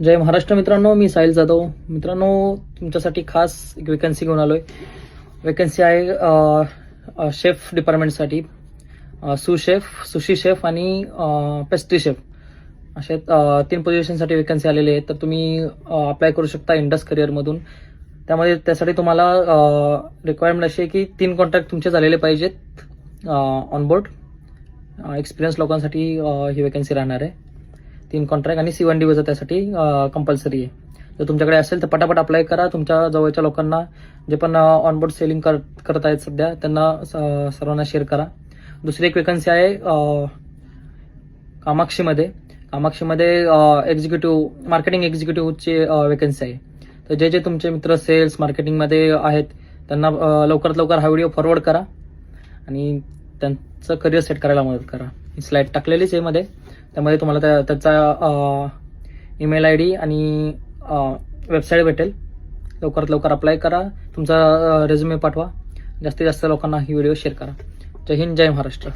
जय महाराष्ट्र मित्रांनो, मी साहिल जाधव. मित्रांनो, तुमच्यासाठी खास एक वेकन्सी घेऊन आलोय. वेकन्सी आहे शेफ डिपार्टमेंटसाठी. शेफ, सुशी शेफ आणि पेस्ट्री शेफ असे 3 पोझिशनसाठी वेकन्सी आलेली आहे. तर तुम्ही अप्लाय करू शकता इंडस करिअरमधून. त्यासाठी तुम्हाला रिक्वायरमेंट अशी आहे की 3 कॉन्ट्रॅक्ट तुमचे झालेले पाहिजेत ऑनबोर्ड. एक्सपिरियन्स लोकांसाठी ही वेकन्सी राहणार आहे. 3 कॉन्ट्रॅक्ट आणि C1 डिव्हिजन त्यासाठी कंपल्सरी आहे. जर तुमच्याकडे असेल तर पटापट अप्लाय करा. तुमच्या जवळच्या लोकांना, जे पण ऑनबोर्ड सेलिंग करत आहेत सध्या, त्यांना सर्वांना शेअर करा. दुसरी एक वेकन्सी आहे कामाक्षीमध्ये एक्झिक्युटिव्ह मार्केटिंग एक्झिक्युटिव्हची वेकन्सी आहे. तर जे तुमचे मित्र सेल्स मार्केटिंगमध्ये आहेत त्यांना लवकरात लवकर हा व्हिडिओ फॉरवर्ड करा आणि त्यांचं करिअर सेट करायला मदत करा. ही स्लाईड टाकलेलीच आहे मध्ये, त्यामध्ये तुम्हाला त्याचा ईमेल ID आणि वेबसाईट भेटेल. लवकरात लवकर अप्लाय करा. तुमचा रेझ्युमे पाठवा. जास्तीत जास्त लोकांना ही व्हिडिओ शेअर करा. जय हिंद, जय महाराष्ट्र.